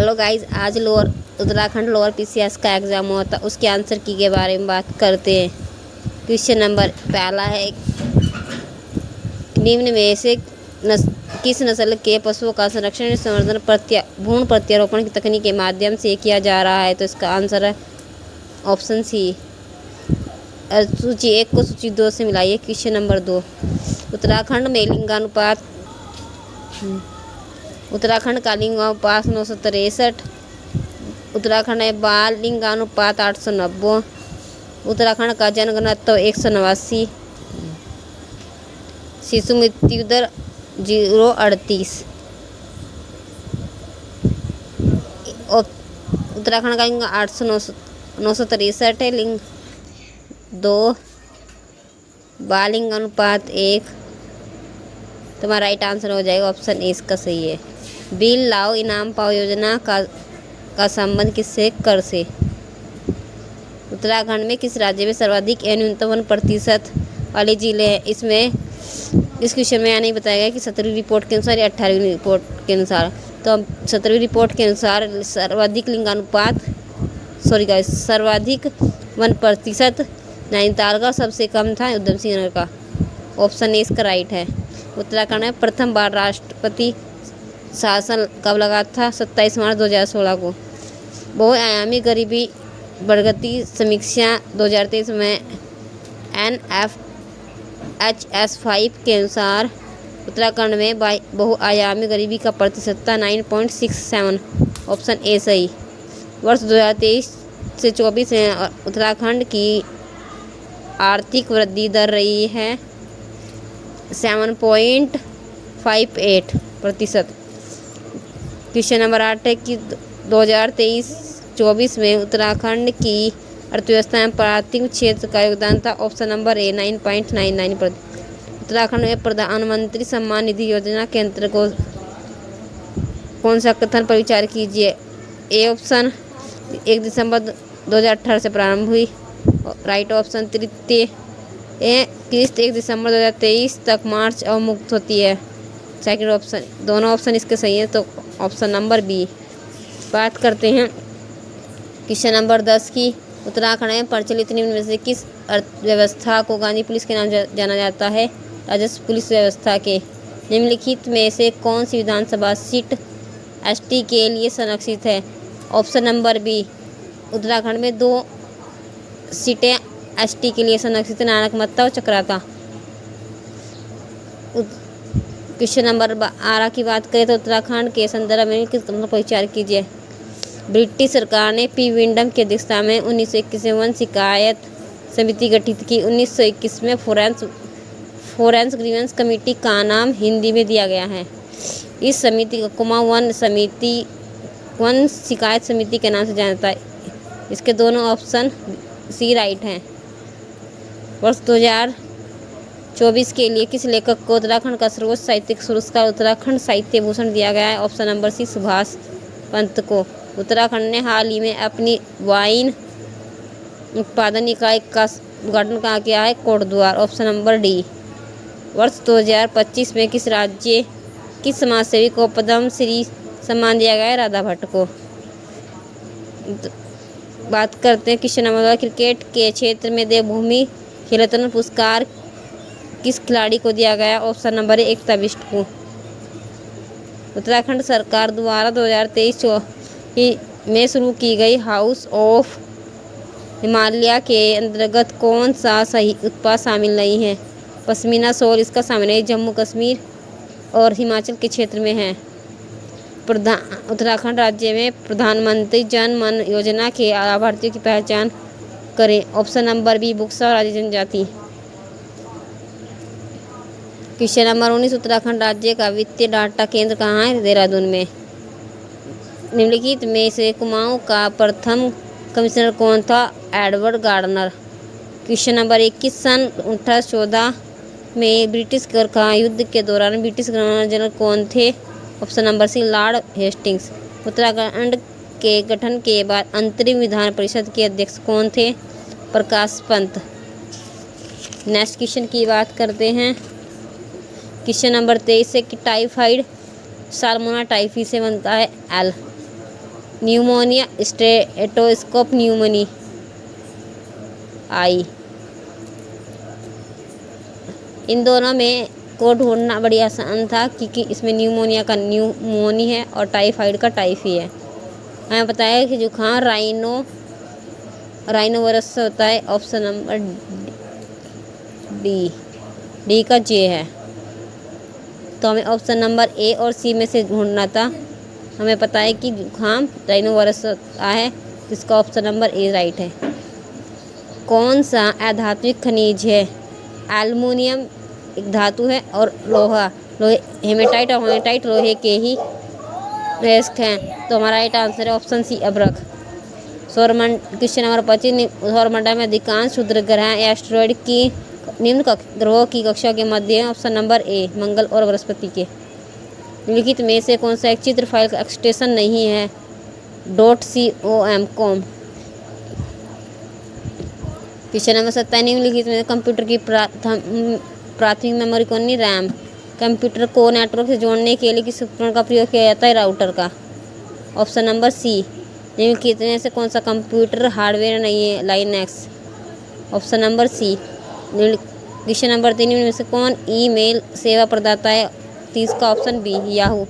Hello guys, आज Uttarakhand lower PCS का exam हुआ था। उसके आंसर की के बारे में बात करते हैं। क्वेश्चन नंबर पहला है, निम्न में से किस नस्ल के पशुओं का संरक्षण संवर्धन भ्रूण प्रत्यारोपण की तकनीक के माध्यम से किया जा रहा है? तो इसका आंसर है ऑप्शन सी। सूची 1 को सूची 2 से मिलाइए। क्वेश्चन नंबर 2, उत्तराखंड का लिंगानुपात 963, उत्तराखंड में बाल लिंगानुपात 890, उत्तराखंड का जनघनत्व 189, शिशु मृत्यु दर 0.38, उत्तराखंड का लिंग 963 है, लिंग 2, बाल लिंगानुपात 1। तुम्हारा राइट आंसर हो जाएगा ऑप्शन ए, इसका सही है। बिल लाओ इनाम पाओ योजना का संबंध किससे कर से? उत्तराखंड में किस राज्य में सर्वाधिक या न्यूनतम 1% वाले जिले हैं? इस क्वेश्चन में यह नहीं बताया गया कि 17वीं रिपोर्ट के अनुसार या 18वीं रिपोर्ट के अनुसार। तो 17वीं रिपोर्ट के अनुसार सर्वाधिक 1% नैनीताल का, सबसे कम था उधम सिंह नगर का। ऑप्शन ए इसका राइट है। उत्तराखंड में प्रथम बार राष्ट्रपति शासन कब लगा था? 27 मार्च 2016 को। बहुआयामी गरीबी प्रगति समीक्षा 2023 में NFHS5 के अनुसार उत्तराखंड में बहुआयामी गरीबी का प्रतिशत 9.67। ऑप्शन ए सही। वर्ष 2023 से 24 में उत्तराखंड की आर्थिक वृद्धि दर रही है 7.58%। क्वेश्चन नंबर 8 है कि 2023-24 में उत्तराखंड की अर्थव्यवस्था में प्राथमिक क्षेत्र का योगदान था। ऑप्शन नंबर ए 9.99%। उत्तराखंड में प्रधानमंत्री सम्मान निधि योजना के अंतर्गत कौन सा कथन पर विचार कीजिए? ए ऑप्शन 1 दिसंबर 2018 से प्रारंभ हुई। राइट ऑप्शन तृतीय किस्त 1 दिसंबर 2023 तक मार्च अवमुक्त होती है। सेकंड ऑप्शन, दोनों ऑप्शन इसके सही है, तो ऑप्शन नंबर बी। बात करते हैं क्वेश्चन नंबर 10 की। उत्तराखंड में प्रचलित निम्न में से किस अर्थव्यवस्था को गांधी पुलिस के नाम जाना जाता है? राजस्व पुलिस व्यवस्था के निम्नलिखित में से कौन सी विधानसभा सीट एसटी के लिए संरक्षित है? Option number B. उत्तराखंड में 2 सीटें एसटी के लिए संरक्षित, नानकमत्ता और चक्राता। क्वेश्चन नंबर 12 की बात करें तो उत्तराखंड के संदर्भ में किस कथन पर विचार कीजिए? ब्रिटिश सरकार ने पी विंडम की अध्यक्षता में 1921 में वन शिकायत समिति गठित की। 1921 में फॉरेंस ग्रीवेंस कमेटी का नाम हिंदी में दिया गया है। इस समिति को वन शिकायत समिति के नाम से जाना जाता है। इसके दोनों ऑप्शन सी राइट हैं। वर्ष 2024 के लिए किस लेखक को उत्तराखंड का सर्वोच्च साहित्यिक पुरस्कार उत्तराखंड साहित्य भूषण दिया गया है? Option number C Subhash Pant को। उत्तराखंड ने हाल ही में अपनी वाइन उत्पादन इकाई का उद्घाटन कहाँ किया है? कोटद्वार। Option number D. वर्ष 2025 में किस राज्य किस समाजसेवी को पद्म श्री सम्मान दिया गया है? राधा भट्ट को। बात करते हैं क्वेश्चन नंबर 12, क्रिकेट के क्षेत्र में देवभूमि खेल रत्न पुरस्कार किस खिलाड़ी को दिया गया? ऑप्शन नंबर ए एकता बिष्ट को। उत्तराखंड सरकार द्वारा 2023 में शुरू की गई हाउस ऑफ हिमालय के अंतर्गत कौन सा सही उत्पाद शामिल नहीं है? पश्मीना शॉल इसका शामिल जम्मू कश्मीर और हिमाचल के क्षेत्र में है। उत्तराखंड राज्य में प्रधानमंत्री जन मन योजना के लाभार्थियों की पहचान करें। ऑप्शन नंबर बी बुक्सा और आदि जनजाति। क्वेश्चन नंबर 19, उत्तराखंड राज्य का वित्तीय डाटा केंद्र कहाँ है? देहरादून में। निम्नलिखित में से कुमाऊं का प्रथम कमिश्नर कौन था? Edward Gardner. क्वेश्चन नंबर 21, सन 1814 में ब्रिटिश गोरखा युद्ध के दौरान ब्रिटिश गवर्नर जनरल कौन थे? Option number C lord Hastings. Uttarakhand के गठन के बाद अंतरिम विधान परिषद के अध्यक्ष कौन थे? प्रकाश पंत। नेक्स्ट क्वेश्चन की बात करते हैं। क्वेश्चन नंबर 23 है कि टाइफाइड साल्मोना टाइफी से बनता है एल। न्यूमोनिया, स्टेटोस्कोप न्यूमोनी आई। इन दोनों में को ढूंढना बड़ी आसान था क्योंकि इसमें न्यूमोनिया का न्यूमोनी है और टाइफाइड का टाइफी है। हमें बताया कि जुकाम राइनोवायरस से होता है। ऑप्शन नंबर डी का जे है। तो हमें ऑप्शन नंबर ए और सी में से ढूंढना था। हमें पता है कि जुकाम राइनोवायरस से होता है, जिसका ऑप्शन नंबर ए राइट है। कौन सा अधात्विक खनिज है? एल्युमिनियम एक धातु है और लोहे हेमेटाइट और होमेटाइट लोहे के ही रेस्क हैं। तो हमारा राइट आंसर है ऑप्शन सी अब्रक। क्वेश्चन नंबर 25, सौरमंडल में अधिकांश क्षुद्र ग्रह या एस्टेरॉइड की निम्न ग्रहों की कक्षा के मध्य है। ऑप्शन नंबर ए मंगल और बृहस्पति के। निम्नलिखित में से कौन सा एक चित्र फाइल का एक्सटेंशन नहीं है? .com। क्वेश्चन नंबर 27, निम्नलिखित में कंप्यूटर की प्राथमिक मेमोरी कौन सी? रैम। कंप्यूटर को नेटवर्क से जोड़ने के लिए किस उपकरण का प्रयोग किया जाता है? राउटर का। Option number C. निम्नलिखित में से कौन सा कंप्यूटर हार्डवेयर नहीं है? Linux. Option number C. Question number 3, में से कौन ईमेल सेवा प्रदाता है? 30 का option B Yahoo.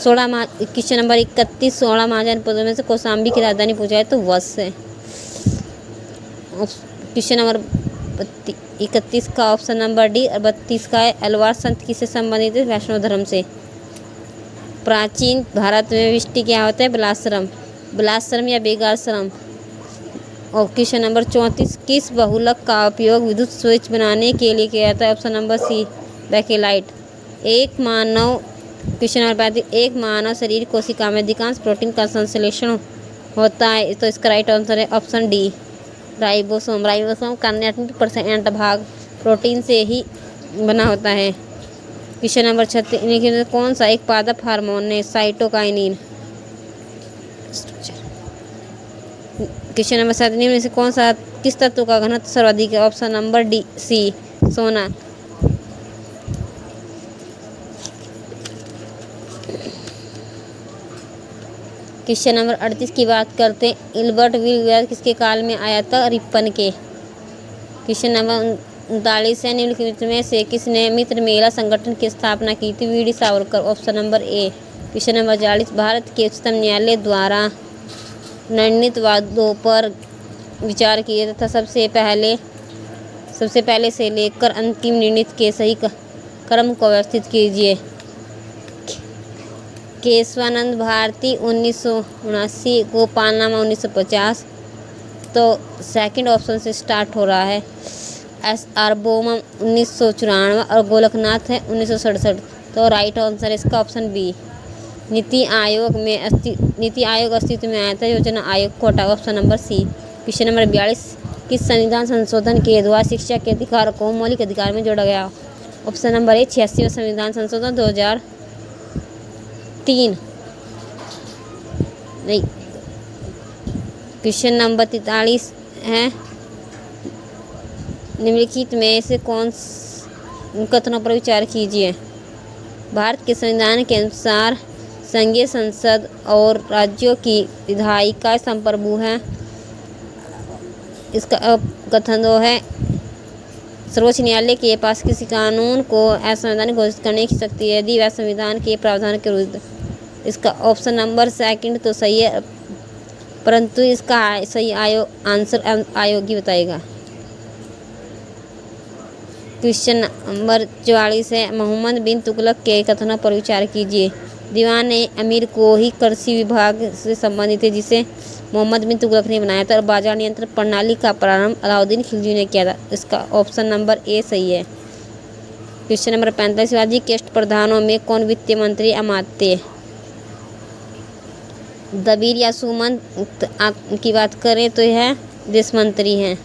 Question number 31, 16 महाजन पदों में से कौशाम्बी की राजधानी पूछा है तो वश है। क्वेश्चन नंबर 31 का ऑप्शन नंबर डी और 32 का है अलवार संत किससे संबंधित है? वैष्णव धर्म से। प्राचीन भारत में विष्टि क्या होता है? बिलाश्रम या बेगाश्रम। और क्वेश्चन नंबर 34, किस बहुलक का उपयोग विद्युत स्विच बनाने के लिए किया जाता है? Option number C Bakelite. Question number 35, एक मानव शरीर कोशिका में अधिकांश प्रोटीन का संश्लेषण होता है तो इसका राइट आंसर है ऑप्शन डी राइबोसोम का 90% भाग प्रोटीन से ही बना होता है। क्वेश्चन नंबर 36, कौन सा एक पादप हार्मोन है? साइटोकाइनिन। क्वेश्चन नंबर 7, में से कौन सा किस तत्व का घनत्व सर्वाधिक है? ऑप्शन नंबर डी सी सोना। क्वेश्चन नंबर 38 की बात करते हैं। इल्बर्ट विल किसके काल में आया था? रिपन के। क्वेश्चन नंबर 39 है, निम्नलिखित में से किसने मित्र मेला संगठन की स्थापना की थी? VD Savarkar. Option number A. Question number 40, Bharat के उच्चतम न्यायालय द्वारा निर्णीत वादों पर विचार किए तथा सबसे पहले से लेकर अंतिम निर्णय के सही क्रम को व्यवस्थित कीजिए। केशवानंद भारती 1979, गोपालनामा 1950। तो सेकंड ऑप्शन से स्टार्ट हो रहा है। SR बोमम 1994 और गोलकनाथ है 1967। तो राइट आंसर इसका ऑप्शन बी। नीति आयोग अस्तित्व में आया था, योजना आयोग कोटा। Option number C. Question number 42, किस संविधान संशोधन के द्वारा शिक्षा के अधिकार को मौलिक अधिकार में जोड़ा गया? ऑप्शन नंबर ए 86वां संविधान संशोधन 2003। नहीं। क्वेश्चन नंबर 43 है, निम्नलिखित में से कौन कथनों पर विचार कीजिए? भारत के संविधान के अनुसार संघीय संसद और राज्यों की विधायिका संप्रभु है। इसका कथन 2 है, सर्वोच्च न्यायालय के पास किसी कानून को असंवैधानिक घोषित करने की शक्ति है यदि वह संविधान के प्रावधान के विरुद्ध। इसका ऑप्शन नंबर सेकंड तो सही है, परंतु इसका सही आंसर आयोग ही बताएगा। क्वेश्चन नंबर 44 है, मोहम्मद बिन तुगलक के कथनों पर विचार कीजिए। दीवान अमीर को ही कृषि विभाग से संबंधित है जिसे मोहम्मद बिन तुगलक ने बनाया था और बाजार नियंत्रण प्रणाली का प्रारंभ अलाउद्दीन खिलजी ने किया था। इसका ऑप्शन नंबर ए सही है। क्वेश्चन नंबर 45, राज्य के अष्टप्रधानों में कौन वित्त मंत्री अमात्य? दबीर या सुमन की बात करें तो यह देश मंत्री हैं।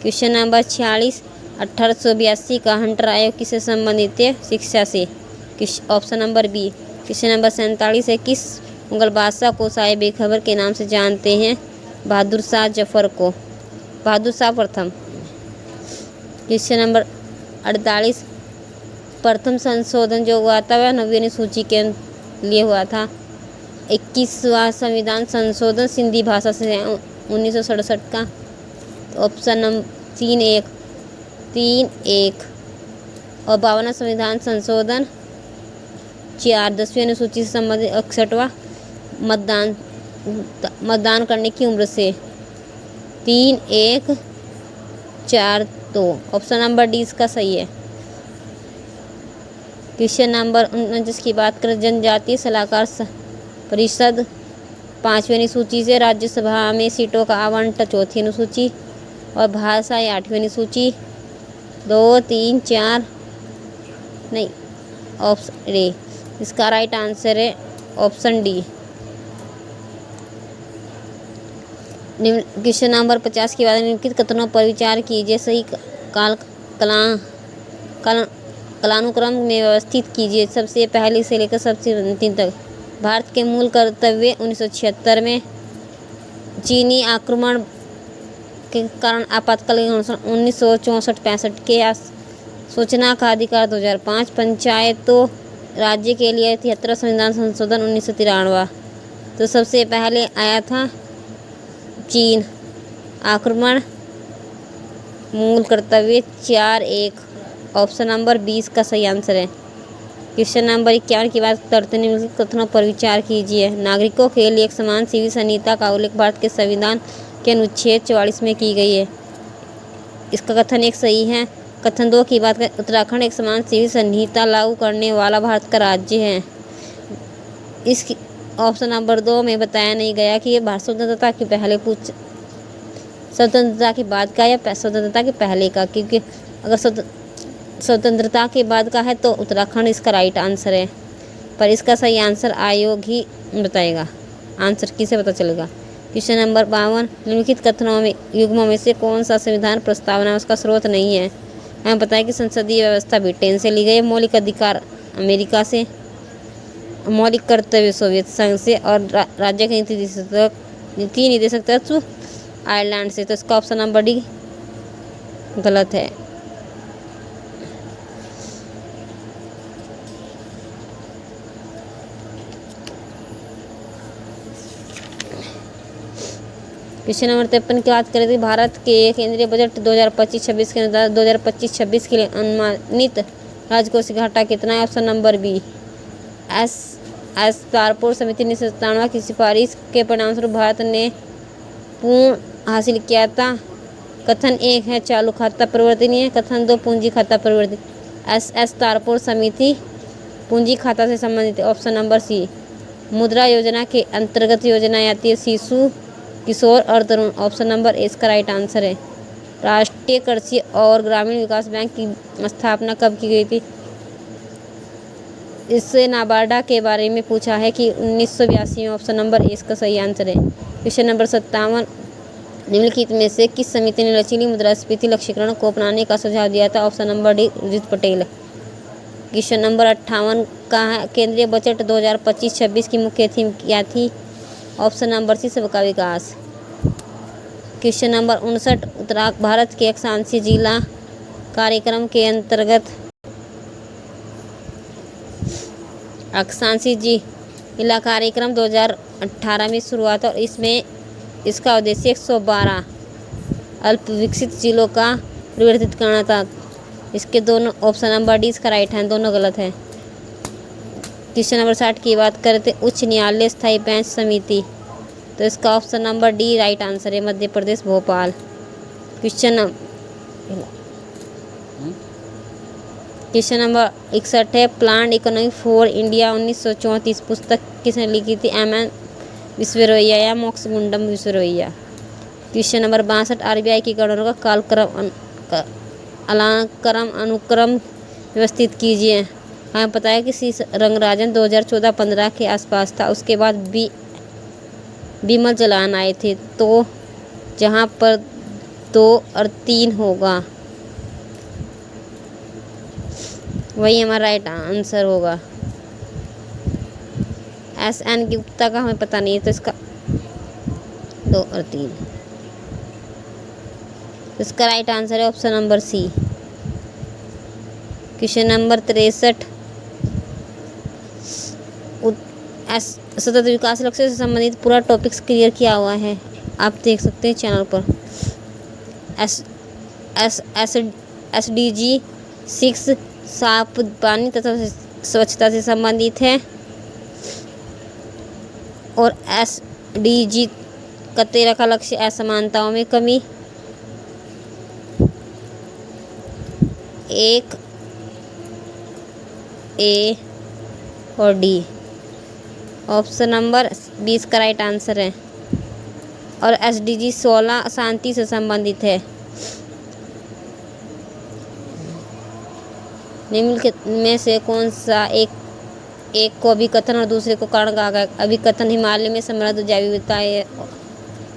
क्वेश्चन नंबर 46, 1882 का हंटर आयोग किससे संबंधित है? शिक्षा से। Option number B. Question number 47 है, किस मुगल बादशाह को शाह बेखबर के नाम से जानते हैं? बहादुर शाह जफर को। बहादुर शाह प्रथम। क्वेश्चन नंबर 48, प्रथम संशोधन जो हुआ था वह 9वीं सूची के लिए हुआ था। 21वां संविधान संशोधन सिंधी भाषा से है 1967 का। तो ऑप्शन नंबर 3 1। और 52वां संविधान संशोधन 4 10वीं अनुसूची से संबंधित 61वां मतदान करने की उम्र से 3 1 4 2। ऑप्शन नंबर डी इसका सही है। क्वेश्चन नंबर 29 की बात करें, जनजातीय सलाहकार परिषद 5वीं अनुसूची से, राज्यसभा में सीटों का आवंटन 4थी अनुसूची और भाषा 8वीं अनुसूची। 2 3 4 नहीं, ऑप्शन डी इसका राइट आंसर है ऑप्शन डी। क्वेश्चन नंबर 50 के बाद निम्नलिखित कथनों पर विचार कीजिए, सही कालानुक्रम में व्यवस्थित कीजिए। सबसे पहले से लेकर सबसे अंतिम तक। भारत के मूल कर्तव्य 1976 में चीनी आक्रमण के कारण आपातकालीन 1964-65 के सूचना का अधिकार 2005। पंचायतों राज्य के लिए 73 संविधान संशोधन 1993। तो सबसे पहले आया था चीन आक्रमण, मूल कर्तव्य 4 1। ऑप्शन नंबर 20 का सही आंसर है। क्वेश्चन नंबर 51 की बात करते निम्नलिखित कथनों पर विचार कीजिए। नागरिकों के लिए एक समान सिविल संहिता का उल्लेख भारत के संविधान के अनुच्छेद 44 में की गई है। इसका कथन एक सही है। कथन 2 की बात करें, उत्तराखंड एक समान सिविल संहिता लागू करने वाला भारत का राज्य है। इस ऑप्शन नंबर 2 में बताया नहीं गया कि ये भारत स्वतंत्रता के पहले स्वतंत्रता के बाद का या स्वतंत्रता के पहले का, क्योंकि अगर स्वतंत्रता के बाद का है तो उत्तराखंड इसका राइट आंसर है, पर इसका सही आंसर आयोग ही बताएगा। आंसर किसे पता चलेगा। क्वेश्चन नंबर 52, निम्नलिखित कथनों में युग्मों में से कौन सा संविधान प्रस्तावना उसका स्रोत नहीं है। हमें पता है कि संसदीय व्यवस्था ब्रिटेन से ली गई, मौलिक अधिकार अमेरिका से, मौलिक कर्तव्य सोवियत संघ से और राज्य के नीति निदेशक तत्व आयरलैंड से। तो इसका ऑप्शन नंबर डी गलत है। क्वेश्चन नंबर 53 की बात करें तो भारत के केंद्रीय बजट 2025-26 के अनुसार 2025-26 के लिए अनुमानित राजकोषीय घाटा कितना है। Option number B S Tarpur समिति 1997 की सिफारिश के परिणामस्वरूप भारत ने पूर्ण हासिल किया था। कथन 1 है चालू खाता परिवर्तनीय, कथन 2 पूंजी खाता परिवर्तनीय। एस तारपुर समिति पूंजी खाता से संबंधित। ऑप्शन नंबर सी मुद्रा योजना के अंतर्गत योजना आती है शिशु किशोर और तरुण। ऑप्शन नंबर ए इसका राइट आंसर है। राष्ट्रीय कृषि और ग्रामीण विकास बैंक की स्थापना कब की गई थी। इससे नाबार्ड के बारे में पूछा है कि 1982 में। ऑप्शन नंबर ए इसका सही आंसर है। क्वेश्चन नंबर 57, निम्नलिखित में से किस समिति ने लचीली मुद्रास्फीति लक्ष्यीकरण को अपनाने का सुझाव दिया था। Option number D Urjit Patel. Question number 58 का है केंद्रीय बजट 2025-26 की मुख्य थीम क्या थी। ऑप्शन नंबर सी सबका विकास। क्वेश्चन नंबर 59, उत्तराखंड भारत के अक्षांशीय जिला कार्यक्रम के अंतर्गत अक्षांशीय जिला कार्यक्रम 2018 में शुरुआत और इसमें इसका उद्देश्य 112 अल्प विकसित जिलों का परिवर्तित करना था। इसके दोनों ऑप्शन नंबर डी इसका राइट है, दोनों गलत है। क्वेश्चन नंबर 60 की बात करते उच्च न्यायालय स्थायी बेंच समिति, तो इसका option number D right answer है, मध्य प्रदेश भोपाल। क्वेश्चन नंबर 61 है प्लान्ड इकोनॉमी फॉर इंडिया 1934 पुस्तक किसने लिखी थी। एम.एन. विश्वेश्वरैया या Mokshagundam Visvesvaraya. Question number 62, RBI की गणना का कालक्रम अनुक्रम व्यवस्थित कीजिए। हमें पता है कि सी रंगराजन 2014-15 के आसपास था, उसके बाद बिमल जलान आए थे, तो जहाँ पर 2 और 3 होगा वही हमारा राइट आंसर होगा। एस.एन. गुप्ता का हमें पता नहीं है, तो इसका 2 और 3, इसका राइट आंसर है option number C. Question number 63, सतत विकास लक्ष्य से संबंधित पूरा टॉपिक्स क्लियर किया हुआ है, आप देख सकते हैं चैनल पर। SDG 6 साफ पानी तथा स्वच्छता से संबंधित है। और SDG का 13 का लक्ष्य असमानताओं में कमी। 1 A और D ऑप्शन नंबर 20 का राइट आंसर है। और SDG 16 शांति से संबंधित है। निम्नलिखित में से कौन सा एक को अभिकथन और दूसरे को कारण कहा गया? अभिकथन हिमालय में समृद्ध जैव विविधता है।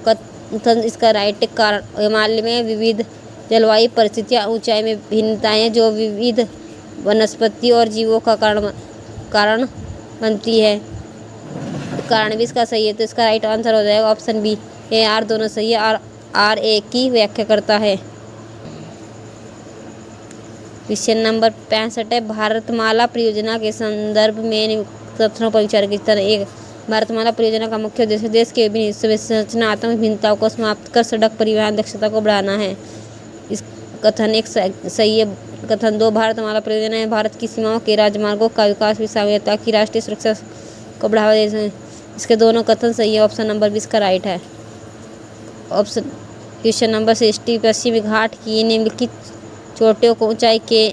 कथन इसका राइट कारण हिमालय में विविध जलवायु परिस्थितियाँ, ऊंचाई में भिन्नताएं जो विविध वनस्पति और जीवों का कारण बनती है। कारण भी इसका सही है, तो इसका राइट आंसर हो जाएगा ऑप्शन बी ए आर, दोनों सही है। आर ए की व्याख्या करता है। क्वेश्चन नंबर 65 है, भारतमाला परियोजना के संदर्भ में तथ्यों पर विचार कीजिए। 1 भारतमाला परियोजना का मुख्य उद्देश्य देश के विभिन्न हिस्सों में संरचनात्मक भिन्नताओं को समाप्त कर सड़क परिवहन दक्षता को बढ़ाना है। इस कथन 1 सही है। कथन 2 भारतमाला परियोजना में भारत की सीमाओं के राजमार्गों का विकास भी शामिल है ताकि राष्ट्रीय सुरक्षा को बढ़ावा दे सके। इसके दोनों कथन सही है, ऑप्शन नंबर 20 का राइट है। क्वेश्चन नंबर 60 पश्चिमी घाट की निम्नलिखित चोटियों को ऊंचाई के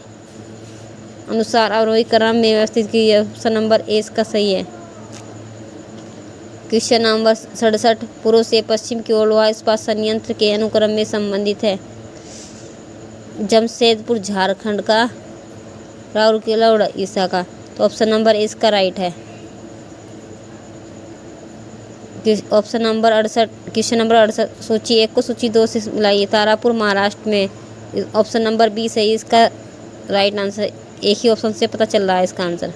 अनुसार अवरोही क्रम में व्यवस्थित की है। ऑप्शन नंबर ए इसका सही है। क्वेश्चन नंबर 67 पूर्व से पश्चिम की ओर लोहा इस्पात संयंत्र के अनुक्रम में संबंधित है। जमशेदपुर झारखंड का, राउरकेला उड़ीसा का, तो ऑप्शन नंबर ए इसका राइट है। ऑप्शन नंबर 68 क्वेश्चन नंबर 68 सूची 1 को सूची 2 से मिलाइए। तारापुर महाराष्ट्र में, ऑप्शन नंबर बी सही, इसका राइट आंसर एक ही ऑप्शन से पता चल रहा है इसका आंसर।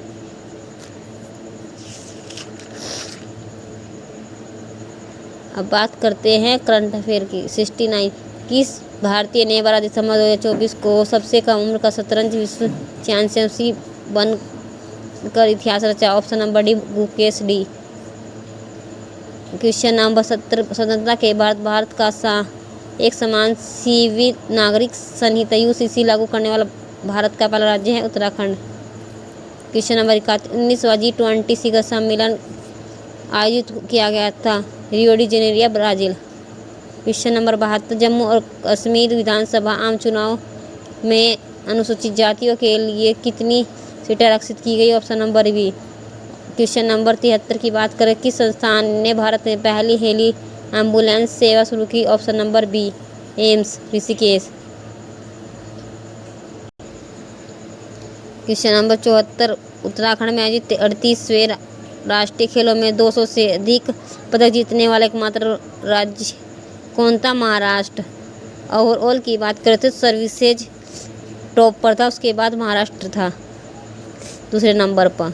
अब बात करते हैं करंट अफेयर की। 69 किस भारतीय ने 12 दिसंबर 2024 को सबसे कम उम्र का शतरंज विश्व चैंपियनशिप बनकर इतिहास रचा? Option number D Gukesh D. Question number 70 स्वतंत्रता के बाद भारत का एक समान सिविल नागरिक संहिता UCC लागू करने वाला भारत का पहला राज्य है उत्तराखंड। क्वेश्चन नंबर 71 19वां G20 शिखर सम्मेलन आयोजित किया गया था Rio de Janeiro Brazil. Question number 72 Jammu और कश्मीर विधानसभा आम चुनाव में अनुसूचित जातियों के लिए कितनी सीटें आरक्षित की गई? Option number B. Question number 73 की बात करें, किस संस्थान ने भारत में पहली हेली एम्बुलेंस सेवा शुरू की? Option number B AIIMS Rishikesh. Question number 74 Uttarakhand में आयोजित 38वें राष्ट्रीय खेलों में 200 से अधिक पदक जीतने वाला एकमात्र राज्य कौन था? महाराष्ट्र। ओवरऑल की बात करें तो सर्विसेज टॉप पर था, उसके बाद महाराष्ट्र था दूसरे नंबर पर।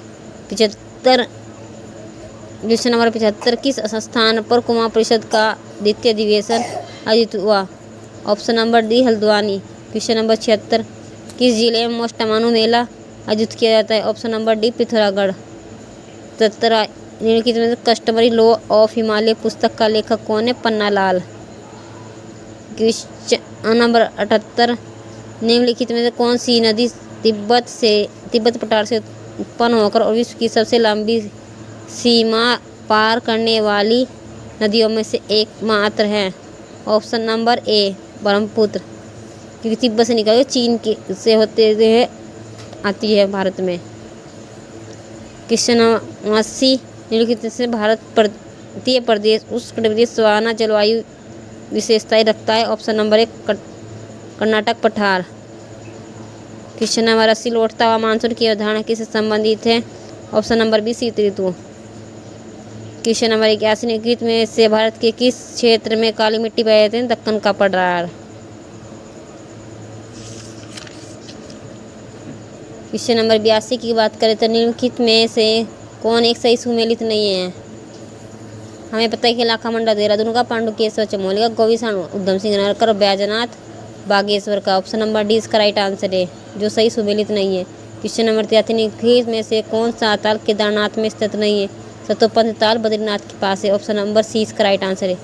75 नंबर 75 किस स्थान पर कुमाऊं परिषद का द्वितीय अधिवेशन आयोजित हुआ? Option number D Haldwani. Question number 76 किस जिले में मोस्टमानू मेला आयोजित किया जाता है? Option number D Pithoragarh. 77 निम्नलिखित में कस्टमरी लॉ ऑफ हिमालय पुस्तक का लेखक कौन है? पन्ना लाल। क्वेश्चन नंबर 78 निम्नलिखित में से कौन सी नदी तिब्बत पठार से उत्पन्न होकर और विश्व की सबसे लंबी सीमा पार करने वाली नदियों में से एक मात्र है? ऑप्शन नंबर ए ब्रह्मपुत्र, क्योंकि तिब्बत से निकल चीन के से होते हुए आती है भारत में। क्वेश्चन 80 निम्नलिखित से भारतीय प्रदेश उष्णकटिबंधीय सवाना जलवायु विशेषताएं रखता है? ऑप्शन नंबर 1 कर्नाटक पठार। क्वेश्चन नंबर 80 लौटता हुआ मानसून की अवधारणा किससे संबंधित है? ऑप्शन नंबर बी शीत ऋतु। क्वेश्चन नंबर 81 निम्नलिखित में से भारत के किस क्षेत्र में काली मिट्टी पाई जाती है? दक्कन का पठार। क्वेश्चन नंबर 82 की बात करें तो निम्नलिखित में से कौन एक सही सुमेलित नहीं है? हमें पता है कि लाखा मंडा देहरादून का, पांडुकेश्वर चमोली का, गोविंद उधम सिंह नरकर और बैजनाथ बागेश्वर का। ऑप्शन नंबर डी इसका राइट आंसर है, जो सही सुमेलित नहीं है। क्वेश्चन नंबर 83 निम्नलिखित में से कौन सा ताल केदारनाथ में स्थित नहीं है? सतोपंथ ताल बद्रीनाथ के पास है। ऑप्शन नंबर सी इसका राइट आंसर है।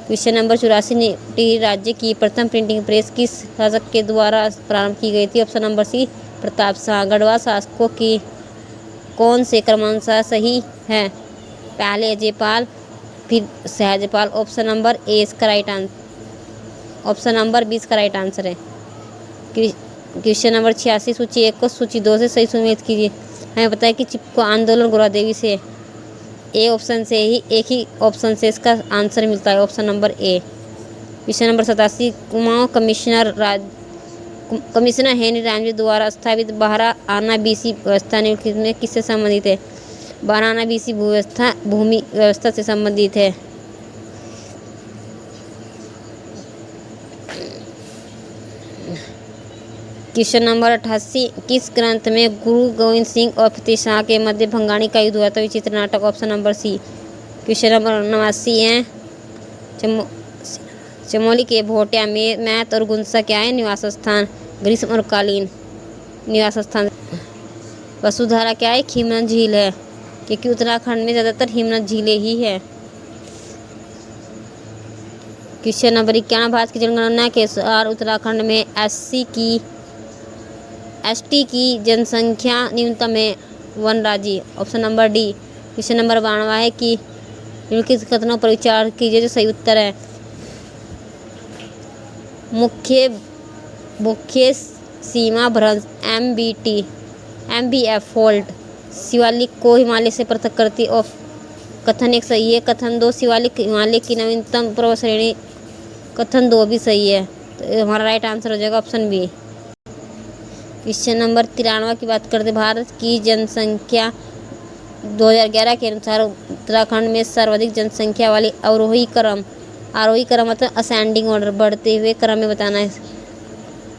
क्वेश्चन नंबर 84 टी राज्य की प्रथम प्रिंटिंग प्रेस किस शासक के द्वारा प्रारंभ की गई थी? Option number C Pratap Shah. गढ़वा शासकों की कौन से क्रमानुसार सही है? पहले अजयपाल फिर सहजपाल। ऑप्शन नंबर ए इसका right answer. Option number B इसका राइट आंसर है। क्वेश्चन नंबर 86 सूची 1 को सूची 2 से सही सुमेलित कीजिए। हमें पता है कि चिपको आंदोलन गौरादेवी से ए ऑप्शन से ही एक ही ऑप्शन से इसका आंसर मिलता है। Option number A. Question number 87 Kumaon commissioner Henry Ramji द्वारा स्थापित बारह आना बीसी व्यवस्था निम्नलिखित में किससे संबंधित है? 12 आना बीसी भूमि व्यवस्था से संबंधित है। क्वेश्चन नंबर 88 किस ग्रंथ में गुरु गोविंद सिंह और फतेह शाह के मध्य भंगाणी का युद्ध हुआ था? Bichitra Natak. Option number C. Question number 89 है चमोली के भोटिया में मैत और गुंसा क्या है? निवास स्थान। ग्रीष्म और कालीन निवास स्थान। वसुधारा क्या है? हिमनद झील है, क्योंकि उत्तराखंड में ज़्यादातर हिमनद झीलें ही है। क्वेश्चन नंबर 91 भारत की जनगणना के अनुसार उत्तराखंड में एसटी की जनसंख्या न्यूनतम है? वन राज्य। Option number D. Question number 92 है कि निम्नलिखित कथनों पर विचार कीजिए जो सही उत्तर है। मुख्य सीमा भ्रंश MBF फॉल्ट शिवालिक को हिमालय से पृथक करती ऑफ। कथन 1 सही है। कथन 2 शिवालिक हिमालय की नवीनतम पर्वत श्रेणी। कथन 2 भी सही है, तो हमारा राइट आंसर हो जाएगा ऑप्शन बी। क्वेश्चन नंबर 93 की बात करते भारत की जनसंख्या 2011 के अनुसार उत्तराखंड में सर्वाधिक जनसंख्या वाली आरोही क्रम मतलब असेंडिंग ऑर्डर बढ़ते हुए क्रम में बताना है।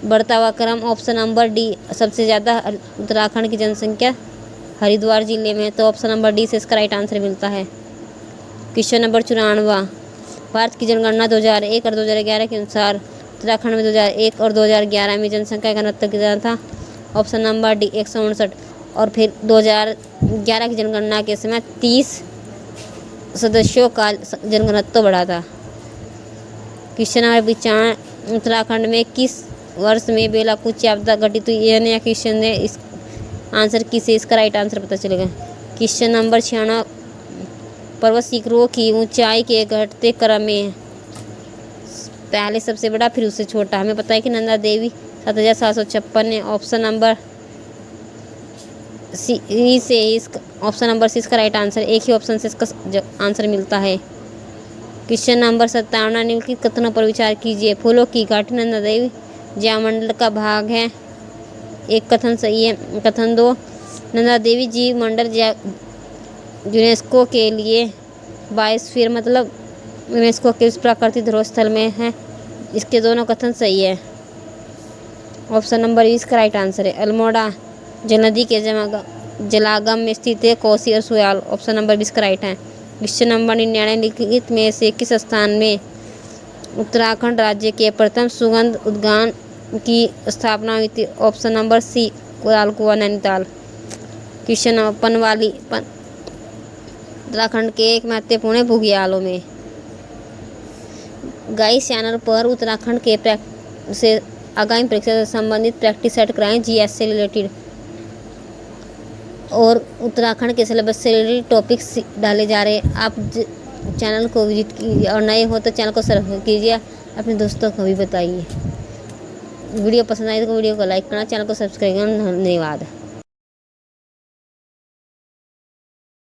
बढ़ता हुआ क्रम। ऑप्शन नंबर डी सबसे ज़्यादा उत्तराखंड की जनसंख्या हरिद्वार जिले में, तो ऑप्शन नंबर डी से इसका राइट आंसर मिलता है। क्वेश्चन नंबर 94 भारत की जनगणना 2001 और 2011 के अनुसार उत्तराखंड में 2001 और 2011 में जनसंख्या घनत्व कितना था? Option number D 159। और फिर 2011 की जनगणना के समय 30 सदस्यों का जनघनत्व बढ़ा था। क्वेश्चन नंबर 95 उत्तराखंड में किस वर्ष में बेलाकुची आपदा घटित हुई? यह नया क्वेश्चन है, इस आंसर किसे इसका राइट आंसर पता चलेगा। क्वेश्चन नंबर 96 पर्वत शिखरों की ऊंचाई के घटते क्रम में पहले सबसे बड़ा फिर उससे छोटा। हमें पता है कि नंदा देवी 7756 है। ऑप्शन नंबर सी से ऑप्शन नंबर सी इसका राइट आंसर। एक ही ऑप्शन से इसका आंसर मिलता है। क्वेश्चन नंबर 57 निम्नलिखित कथनों पर विचार कीजिए। फूलों की घाटी नंदा देवी ज्योमंडल का भाग है। एक कथन सही है। कथन 2 नंदा देवी जीव मंडल यूनेस्को के लिए बायोस्फीयर मतलब यूनेस्को के प्राकृतिक धरोहर स्थल में है। इसके दोनों कथन सही है। ऑप्शन नंबर ई इसका राइट आंसर है। अल्मोड़ा जल नदी के जलागम में स्थित है कोसी और सुयाल। ऑप्शन नंबर 20 का राइट है। क्वेश्चन नंबर 99 निम्नलिखित में से किस स्थान में उत्तराखंड राज्य के प्रथम सुगंध उद्यान की स्थापना हुई थी? ऑप्शन नंबर सी कोराल कुआं नैनीताल। क्वेश्चन नंबर पनवाली उत्तराखंड के एक महत्वपूर्ण भूग्यालों में। गाइस चैनल पर उत्तराखंड के से आगामी परीक्षा से संबंधित प्रैक्टिस सेट कराएं GS से रिलेटेड, और उत्तराखंड के सिलेबस से रिलेटेड टॉपिक्स डाले जा रहे हैं। आप चैनल को विजिट कीजिए और नए हो तो चैनल को सब्सक्राइब कीजिए, अपने दोस्तों को भी बताइए। वीडियो पसंद आए तो वीडियो को लाइक करना, चैनल को सब्सक्राइब करना। धन्यवाद।